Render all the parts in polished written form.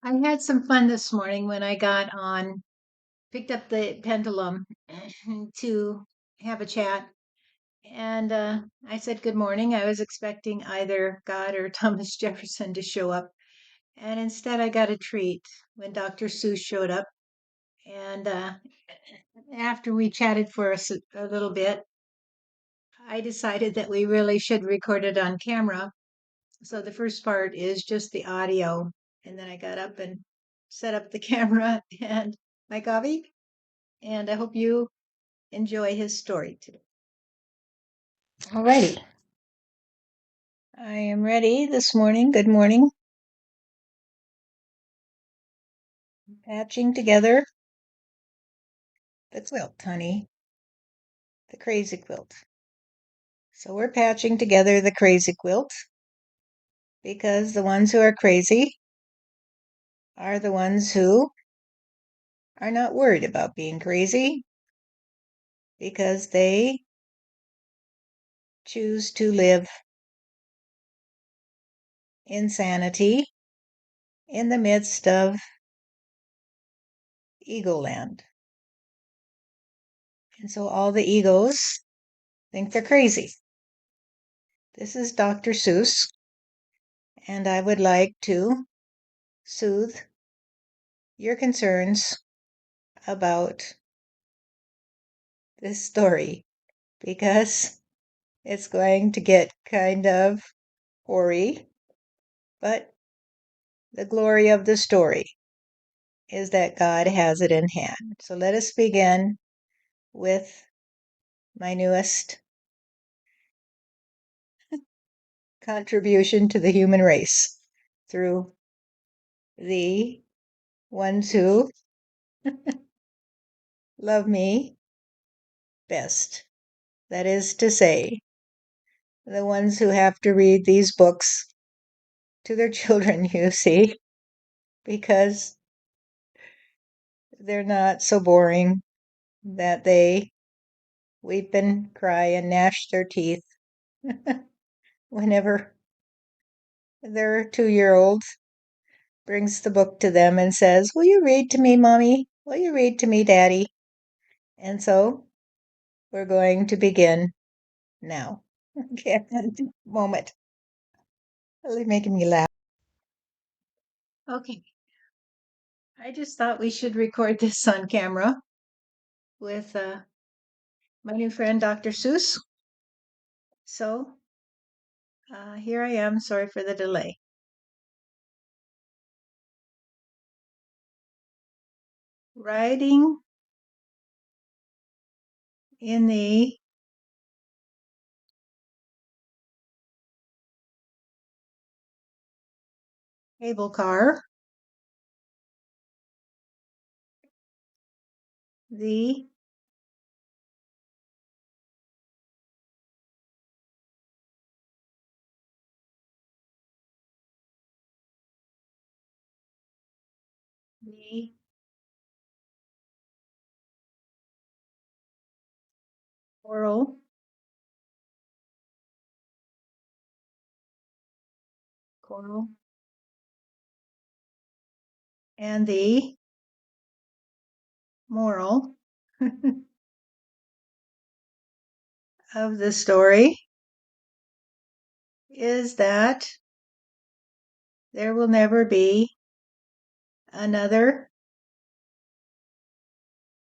I had some fun this morning when I picked up the pendulum to have a chat. And I said good morning. I was expecting either God or Thomas Jefferson to show up. And instead, I got a treat when Dr. Seuss showed up. And after we chatted for a little bit, I decided that we really should record it on camera. So the first part is just the audio. And then I got up and set up the camera and my coffee. And I hope you enjoy his story today. All righty. I am ready this morning. Good morning. Patching together the quilt, honey. The crazy quilt. So we're patching together the crazy quilt because the ones who are crazy are the ones who are not worried about being crazy because they choose to live in sanity in the midst of ego land. And so all the egos think they're crazy. This is Dr. Seuss, and I would like to soothe your concerns about this story because it's going to get kind of hoary, but the glory of the story is that God has it in hand. So let us begin with my newest contribution to the human race through the ones who love me best. That is to say, the ones who have to read these books to their children, you see, because they're not so boring that they weep and cry and gnash their teeth whenever their 2-year-old brings the book to them and says, "Will you read to me, Mommy? Will you read to me, Daddy?" And so we're going to begin now. Okay, moment. Really making me laugh. Okay. I just thought we should record this on camera with my new friend, Dr. Seuss. So here I am. Sorry for the delay. Riding in the cable car, the the choral, choral, and the moral of the story is that there will never be another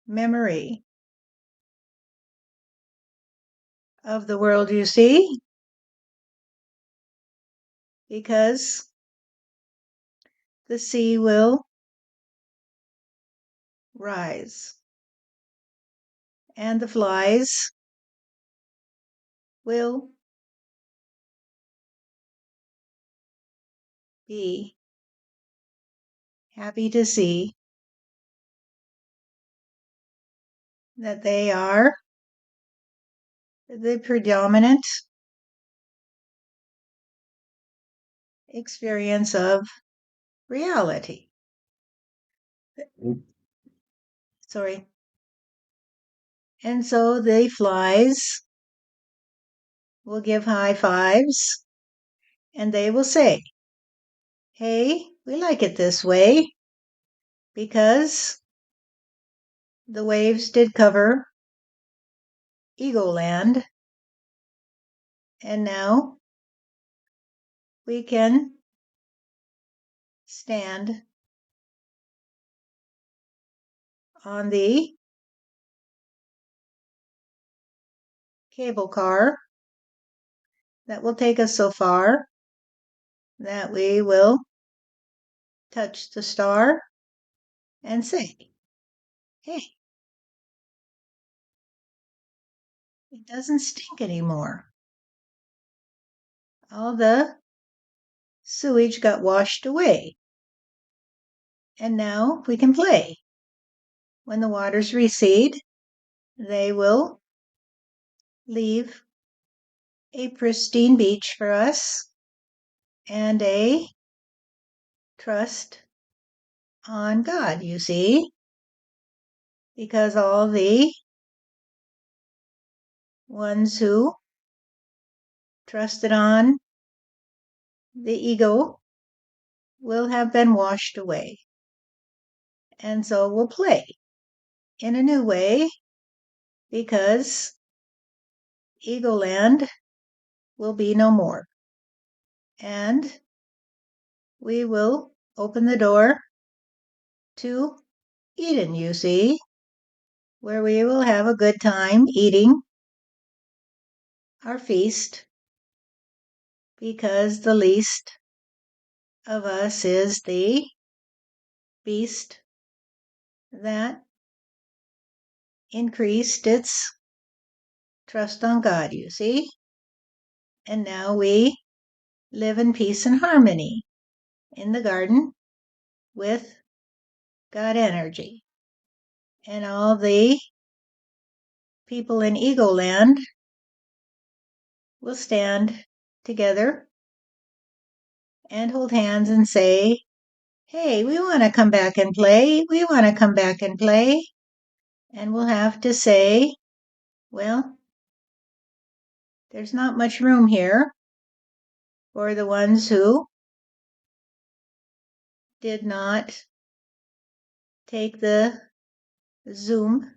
memory of the world you see because the sea will rise and the flies will be happy to see that they are the predominant experience of reality. Sorry. And so the flies will give high fives and they will say, "Hey, we like it this way. because the waves did cover Ego Land, and now we can stand on the cable car that will take us so far that we will touch the star and say, hey, it doesn't stink anymore. All the sewage got washed away, and now we can play. When the waters recede, they will leave a pristine beach for us and a trust on God, you see, because all the ones who trusted on the ego will have been washed away. And so we'll play in a new way because ego land will be no more. And we will open the door to Eden, you see, where we will have a good time eating our feast because the least of us is the beast that increased its trust on God, you see. And now we live in peace and harmony in the garden with God energy. And all the people in Ego Land will stand together and hold hands and say, hey, we want to come back and play. We want to come back and play. And we'll have to say, well, there's not much room here for the ones who did not take the Zoom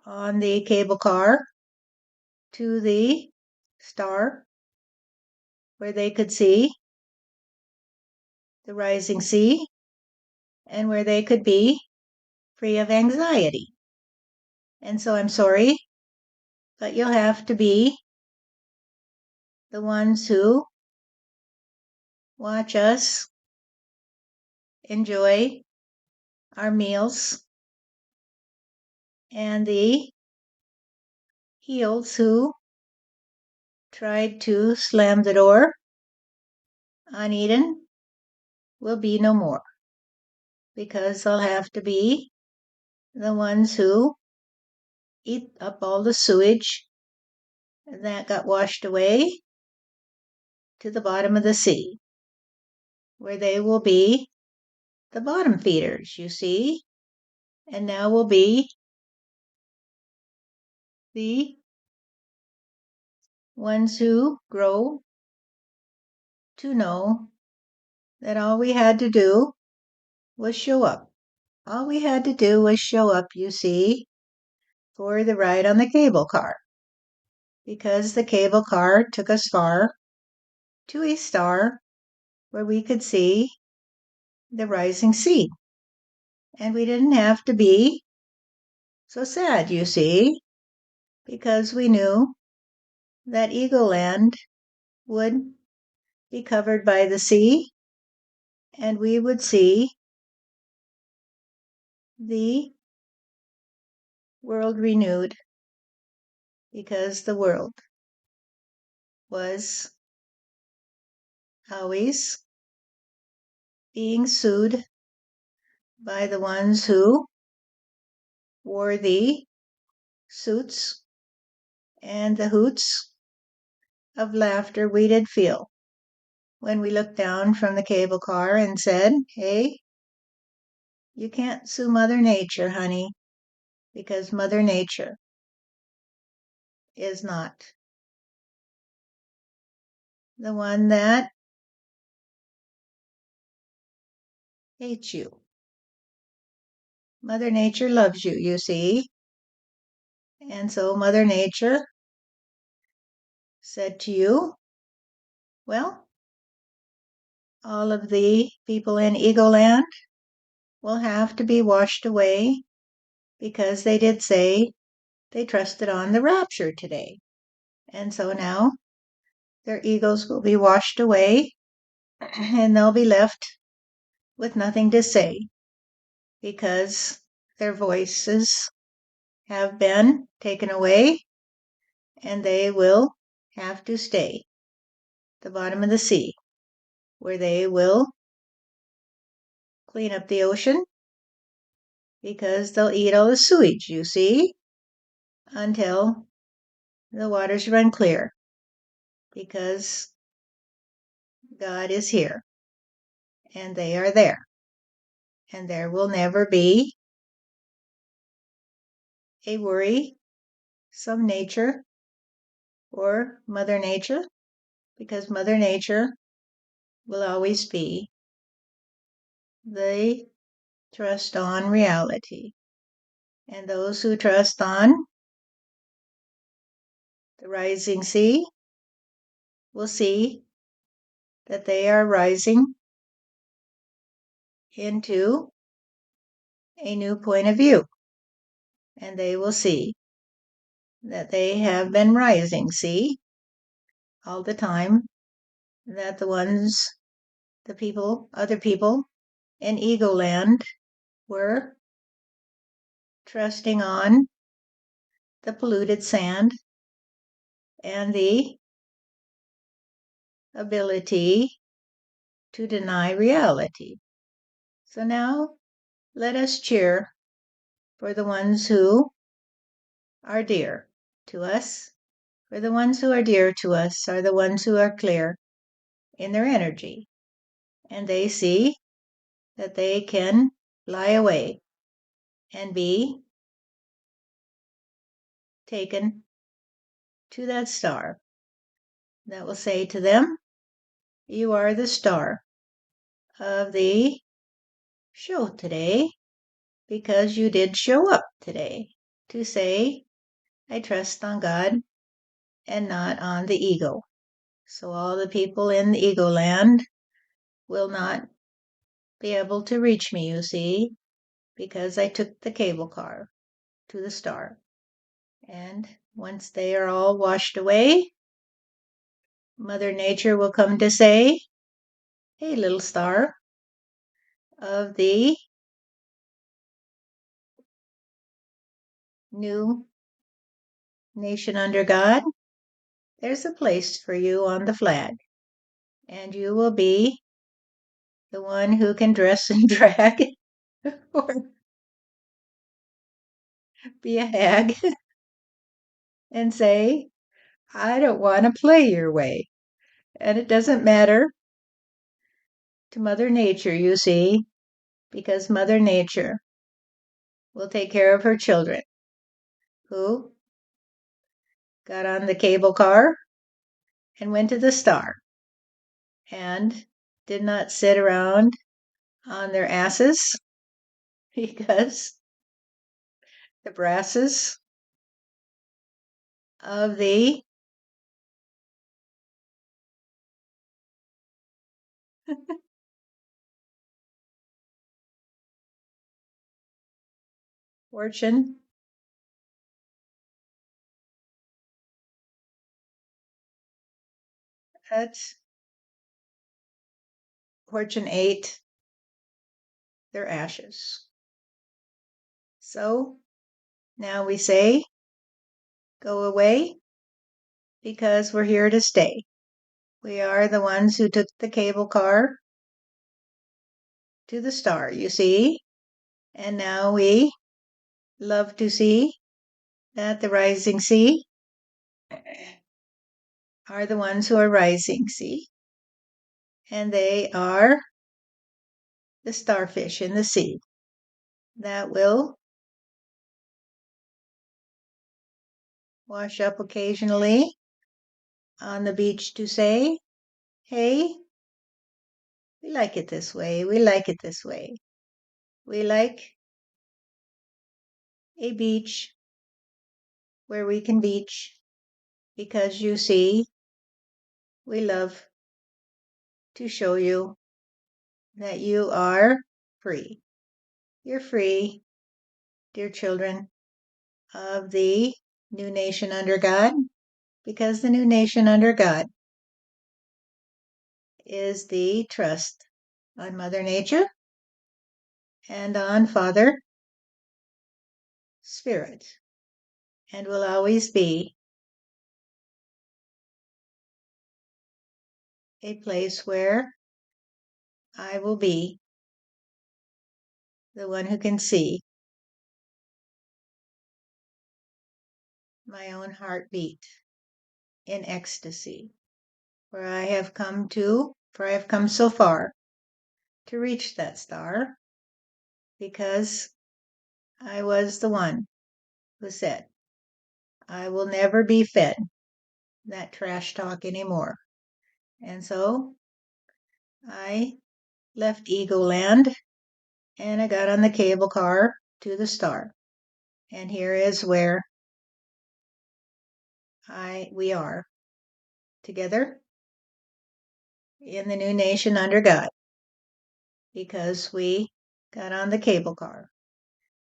on the cable car to the star where they could see the rising sea and where they could be free of anxiety. And so I'm sorry, but you'll have to be the ones who watch us enjoy our meals and the heels who tried to slam the door on Eden will be no more because they'll have to be the ones who eat up all the sewage that got washed away to the bottom of the sea, where they will be the bottom feeders, you see, and now will be the ones who grow to know that all we had to do was show up. All we had to do was show up, you see, for the ride on the cable car, because the cable car took us far to a star where we could see the rising sea. And we didn't have to be so sad, you see, because we knew that Eagle Land would be covered by the sea and we would see the world renewed because the world was always being sued by the ones who wore the suits and the hoots of laughter we did feel when we looked down from the cable car and said, hey, you can't sue Mother Nature, honey, because Mother Nature is not the one that hates you. Mother Nature loves you, you see. And so Mother Nature said to you, well, all of the people in Ego Land will have to be washed away because they did say they trusted on the rapture today. And so now their egos will be washed away and they'll be left with nothing to say because their voices have been taken away and they will have to stay at the bottom of the sea where they will clean up the ocean because they'll eat all the sewage, you see, until the waters run clear because God is here and they are there. And there will never be a worry, some nature, or Mother Nature, because Mother Nature will always be the trust on reality. And those who trust on the rising sea will see that they are rising into a new point of view. And they will see that they have been rising, see, all the time, that the people, other people in Ego Land were trusting on the polluted sand and the ability to deny reality. So now let us cheer for the ones who are dear to us, for the ones who are dear to us are the ones who are clear in their energy, and they see that they can fly away and be taken to that star that will say to them, you are the star of the show today because you did show up today to say, I trust on God and not on the ego. So all the people in the ego land will not be able to reach me, you see, because I took the cable car to the star. And once they are all washed away, Mother Nature will come to say, hey, little star of the new nation under God, there's a place for you on the flag. And you will be the one who can dress and drag or be a hag and say, I don't want to play your way. And it doesn't matter to Mother Nature, you see, because Mother Nature will take care of her children who got on the cable car and went to the star and did not sit around on their asses because the brasses of the fortune, that's fortune ate their ashes. So now we say, go away because we're here to stay. We are the ones who took the cable car to the star, you see, and now we love to see that the rising sea are the ones who are rising, see, and they are the starfish in the sea that will wash up occasionally on the beach to say, hey, We like it this way. We like it this way. We like a beach where we can beach because you see, we love to show you that you are free. You're free, dear children of the new nation under God, because the new nation under God is the trust on Mother Nature and on Father Spirit, and will always be a place where I will be the one who can see my own heartbeat in ecstasy. For I have come so far to reach that star because I was the one who said, I will never be fed that trash talk anymore. And so I left Ego Land and I got on the cable car to the star. And here is where we are together in the new nation under God because we got on the cable car.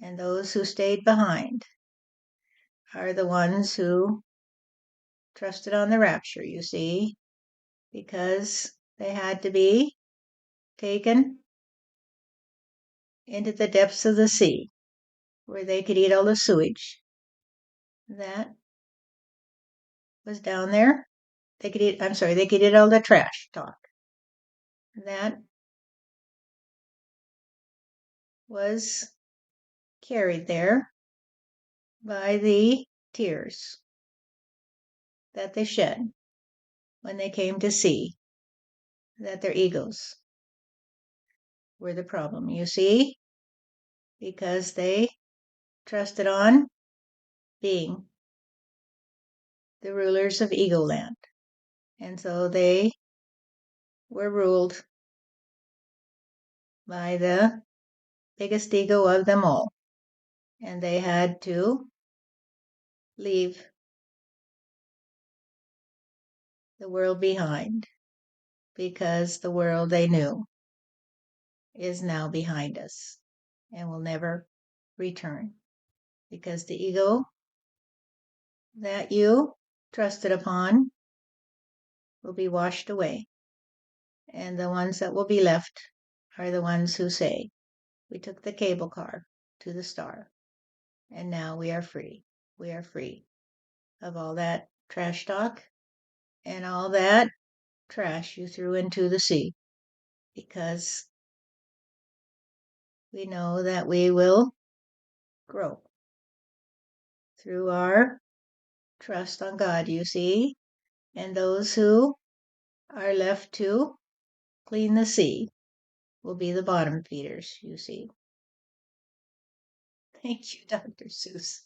And those who stayed behind are the ones who trusted on the rapture, you see, because they had to be taken into the depths of the sea where they could eat all the sewage that was down there. They could eat all the trash talk that was carried there by the tears that they shed when they came to see that their egos were the problem, you see, because they trusted on being the rulers of Ego Land. And so they were ruled by the biggest ego of them all. And they had to leave the world behind because the world they knew is now behind us and will never return because the ego that you trusted upon will be washed away. And the ones that will be left are the ones who say, we took the cable car to the star and now we are free. We are free of all that trash talk and all that trash you threw into the sea because we know that we will grow through our trust on God, you see, and those who are left to clean the sea will be the bottom feeders, you see. Thank you, Dr. Seuss.